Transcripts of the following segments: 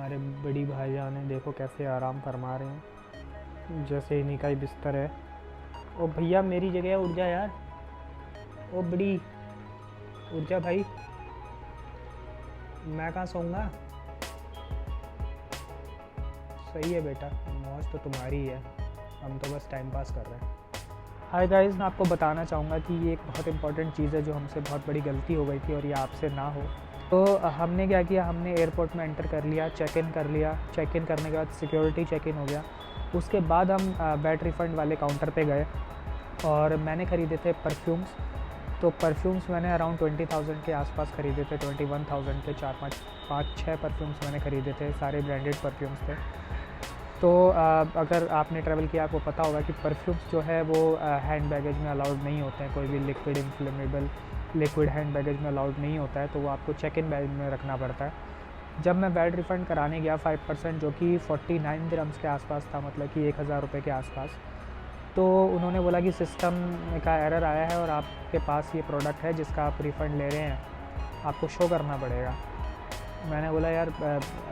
हमारे बड़ी भाईजान ने देखो कैसे आराम फरमा रहे हैं, जैसे इन्हीं का ही बिस्तर है। ओ भैया मेरी जगह उठ जा यार। ओ बड़ी उठ जा भाई, मैं कहाँ सोऊंगा। सही है बेटा, मौज तो तुम्हारी ही है, हम तो बस टाइम पास कर रहे हैं। हाय गाइस, मैं आपको बताना चाहूँगा कि ये एक बहुत इंपॉर्टेंट चीज़ है जो हमसे बहुत बड़ी गलती हो गई थी और ये आपसे ना हो। तो हमने क्या किया, हमने एयरपोर्ट में एंटर कर लिया, चेक इन कर लिया। चेक इन करने के बाद सिक्योरिटी चेक इन हो गया। उसके बाद हम बैट रिफ़ंड वाले काउंटर पे गए और मैंने ख़रीदे थे परफ्यूम्स। तो परफ्यूम्स मैंने अराउंड 20,000 के आसपास ख़रीदे थे, 21,000 के 4-5-6 परफ्यूम्स मैंने ख़रीदे थे, सारे ब्रांडेड परफ्यूम्स थे। तो अगर आपने ट्रैवल किया आपको पता होगा कि परफ्यूम्स जो है वो हैंड बैगेज में अलाउड नहीं होते हैं। कोई भी liquid inflammable liquid hand baggage में अलाउड नहीं होता है, तो वो आपको चेक इन बैग में रखना पड़ता है। जब मैं बैट रिफ़ंड कराने गया 5% जो कि 49 दिरहम्स के आसपास था, मतलब कि 1,000 रुपये के आसपास, तो उन्होंने बोला कि सिस्टम का एरर आया है और आपके पास ये प्रोडक्ट है जिसका आप रिफ़ंड ले रहे हैं, आपको शो करना पड़ेगा। मैंने बोला यार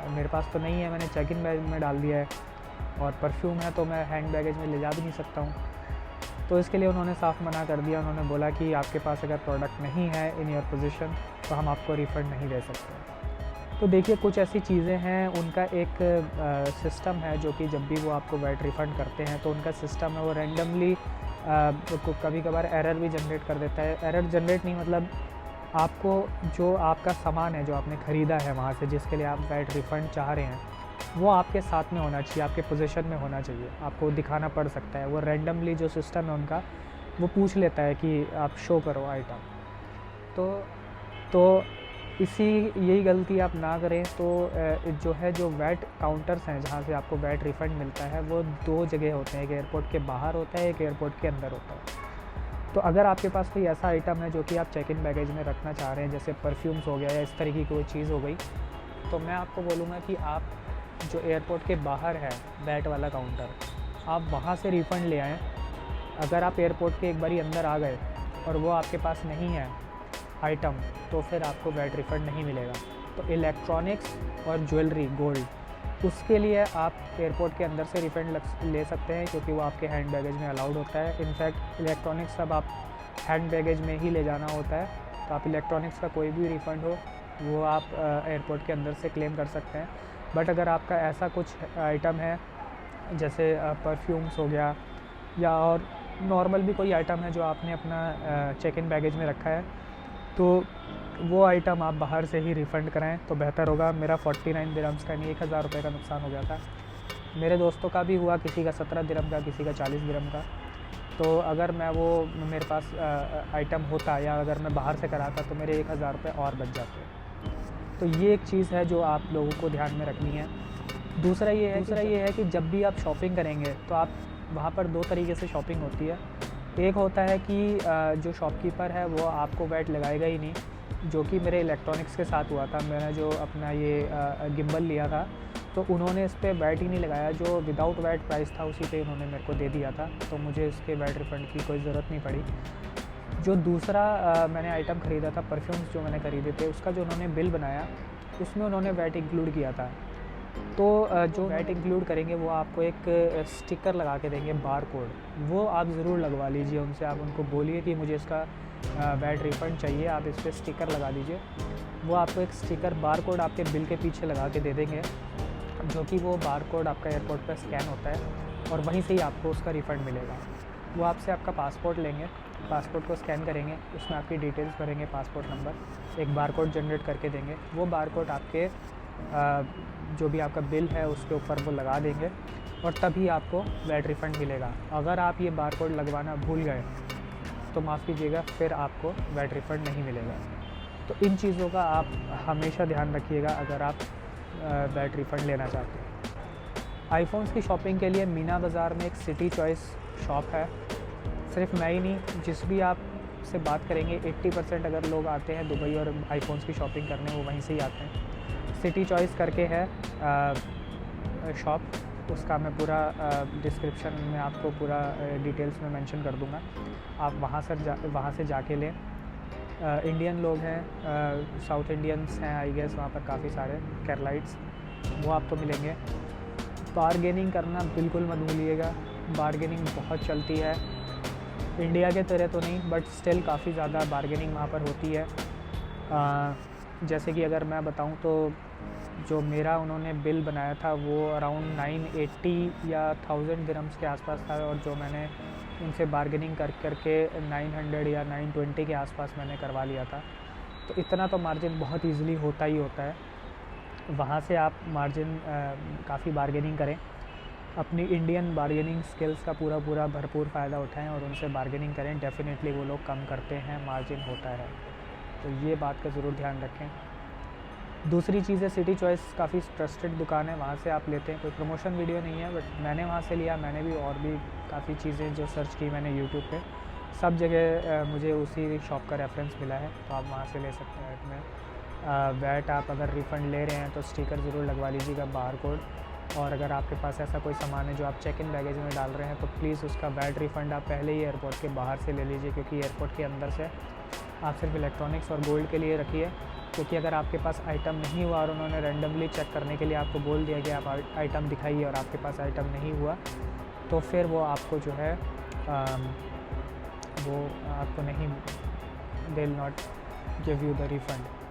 मेरे पास तो नहीं है, मैंने चेक इन बैग में डाल दिया है और परफ्यूम है तो मैं हैंड बैगेज में ले जा भी नहीं सकता हूँ। तो इसके लिए उन्होंने साफ़ मना कर दिया। उन्होंने बोला कि आपके पास अगर प्रोडक्ट नहीं है इन योर पोजीशन तो हम आपको रिफ़ंड नहीं दे सकते। तो देखिए, कुछ ऐसी चीज़ें हैं, उनका एक सिस्टम है जो कि जब भी वो आपको बैट रिफ़ंड करते हैं तो उनका सिस्टम है वो रैंडमली कभी कभार एरर भी जनरेट कर देता है। एरर जनरेट नहीं मतलब आपको जो आपका सामान है जो आपने ख़रीदा है वहाँ से, जिसके लिए आप बैट रिफ़ंड चाह रहे हैं, वो आपके साथ में होना चाहिए, आपके पोजीशन में होना चाहिए, आपको दिखाना पड़ सकता है। वो रैंडमली जो सिस्टम है उनका वो पूछ लेता है कि आप शो करो आइटम। तो यही गलती आप ना करें। तो जो वैट काउंटर्स हैं जहाँ से आपको वैट रिफ़ंड मिलता है वो 2 जगह होते हैं, एक एयरपोर्ट के बाहर होता है, एक एयरपोर्ट के अंदर होता है। तो अगर आपके पास कोई ऐसा आइटम है जो कि आप चेक इन बैगेज में रखना चाह रहे हैं, जैसे परफ्यूम्स हो गया या इस तरीके की कोई चीज़ हो गई, तो मैं आपको बोलूँगा कि आप जो एयरपोर्ट के बाहर है बैट वाला काउंटर, आप वहाँ से रिफ़ंड ले आएँ। अगर आप एयरपोर्ट के एक बारी अंदर आ गए और वो आपके पास नहीं है आइटम, तो फिर आपको बैट रिफ़ंड नहीं मिलेगा। तो इलेक्ट्रॉनिक्स और ज्वेलरी, गोल्ड, उसके लिए आप एयरपोर्ट के अंदर से रिफ़ंड ले सकते हैं क्योंकि वो आपके हैंड बैगेज में अलाउड होता है। इनफैक्ट इलेक्ट्रॉनिक्स सब आप हैंड बैगेज में ही ले जाना होता है, तो आप इलेक्ट्रॉनिक्स का कोई भी रिफ़ंड हो वो आप एयरपोर्ट के अंदर से क्लेम कर सकते हैं। बट अगर आपका ऐसा कुछ आइटम है जैसे परफ्यूम्स हो गया या और नॉर्मल भी कोई आइटम है जो आपने अपना चेक इन बैगेज में रखा है, तो वो आइटम आप बाहर से ही रिफ़ंड कराएं तो बेहतर होगा। मेरा 49 दिरहम्स का नहीं 1,000 रुपये का नुकसान हो गया था। मेरे दोस्तों का भी हुआ, किसी का 17 दिरहम का, किसी का 40 दिरहम का। तो अगर मैं वो मेरे पास आइटम होता या अगर मैं बाहर से कराता तो मेरे 1,000 रुपये और बच जाते। तो ये एक चीज़ है जो आप लोगों को ध्यान में रखनी है। दूसरा ये है कि जब भी आप शॉपिंग करेंगे तो आप वहाँ पर 2 तरीके से शॉपिंग होती है। एक होता है कि जो शॉपकीपर है वो आपको वैट लगाएगा ही नहीं, जो कि मेरे इलेक्ट्रॉनिक्स के साथ हुआ था। मैंने जो अपना ये गिम्बल लिया था तो उन्होंने इस पर वैट ही नहीं लगाया, जो विदाउट वैट प्राइस था उसी पे उन्होंने मेरे को दे दिया था, तो मुझे इसके वैट रिफ़ंड की कोई ज़रूरत नहीं पड़ी। जो दूसरा मैंने आइटम ख़रीदा था, परफ्यूम्स जो मैंने ख़रीदे थे, उसका जो उन्होंने बिल बनाया उसमें उन्होंने वैट इंक्लूड किया था। तो जो वैट इंक्लूड करेंगे वो आपको एक स्टिकर लगा के देंगे, बार कोड, वो आप ज़रूर लगवा लीजिए उनसे। आप उनको बोलिए कि मुझे इसका वैट रिफ़ंड चाहिए, आप इस पर स्टिकर लगा दीजिए। वो आपको एक स्टिकर बार कोड आपके बिल के पीछे लगा के दे देंगे, जो कि वो बार कोड आपका एयरपोर्ट पर स्कैन होता है और वहीं से ही आपको उसका रिफ़ंड मिलेगा। वो आपसे आपका पासपोर्ट लेंगे, पासपोर्ट को स्कैन करेंगे, उसमें आपकी डिटेल्स भरेंगे, पासपोर्ट नंबर, एक बार कोड जनरेट करके देंगे। वो बार कोड आपके जो भी आपका बिल है उसके ऊपर वो लगा देंगे और तभी आपको वैट रिफ़ंड मिलेगा। अगर आप ये बार कोड लगवाना भूल गए तो माफ़ कीजिएगा, फिर आपको वैट रिफ़ंड नहीं मिलेगा। तो इन चीज़ों का आप हमेशा ध्यान रखिएगा अगर आप वैट रिफ़ंड लेना चाहते हैं। आईफोन्स की शॉपिंग के लिए मीना बाज़ार में एक सिटी चॉइस शॉप है। सिर्फ मैं ही नहीं, जिस भी आप से बात करेंगे 80% अगर लोग आते हैं दुबई और आईफोन्स की शॉपिंग करने, वो वहीं से ही आते हैं। सिटी चॉइस करके है शॉप, उसका मैं पूरा डिस्क्रिप्शन में आपको पूरा डिटेल्स में मेंशन कर दूंगा। आप वहाँ से जाके लें। इंडियन लोग हैं, साउथ इंडियंस हैं आई गेस वहाँ पर काफ़ी सारे, केरलाइट्स, वो आपको मिलेंगे। बारगेनिंग करना बिल्कुल मत भूलिएगा, बारगेनिंग बहुत चलती है, इंडिया के तरह तो नहीं बट स्टिल काफ़ी ज़्यादा बारगेनिंग वहाँ पर होती है। जैसे कि अगर मैं बताऊँ तो जो मेरा उन्होंने बिल बनाया था वो अराउंड 980 या 1000 दिरहम्स के आसपास था, और जो मैंने उनसे बारगेनिंग करके 900 या 920 के आसपास मैंने करवा लिया था। तो इतना तो मार्जिन बहुत ईज़िली होता ही होता है। वहाँ से आप मार्जिन काफ़ी बारगेनिंग करें, अपनी इंडियन बारगेनिंग स्किल्स का पूरा भरपूर फ़ायदा उठाएं और उनसे बारगेनिंग करें। डेफ़िनेटली वो लोग कम करते हैं, मार्जिन होता है, तो ये बात का ज़रूर ध्यान रखें। दूसरी चीज़ है सिटी चॉइस, काफ़ी ट्रस्टेड दुकान है, वहाँ से आप लेते हैं। कोई प्रमोशन वीडियो नहीं है बट मैंने वहाँ से लिया। मैंने भी और भी काफ़ी चीज़ें जो सर्च की मैंने यूट्यूब पे, सब जगह मुझे उसी शॉप का रेफरेंस मिला है, तो आप वहाँ से ले सकते हैं। इसमें वैट आप अगर रिफ़ंड ले रहे हैं तो स्टिकर ज़रूर लगवा लीजिएगा, बार कोड। और अगर आपके पास ऐसा कोई सामान है जो आप चेक इन बैगेज में डाल रहे हैं तो प्लीज़ उसका वैट रिफ़ंड आप पहले ही एयरपोर्ट के बाहर से ले लीजिए, क्योंकि एयरपोर्ट के अंदर से आप सिर्फ इलेक्ट्रॉनिक्स और गोल्ड के लिए रखिए। क्योंकि अगर आपके पास आइटम नहीं हुआ और उन्होंने रैंडमली चेक करने के लिए आपको बोल दिया कि आप आइटम दिखाइए और आपके पास आइटम नहीं हुआ, तो फिर वो आपको जो है वो आपको नहीं, they will not give you the refund.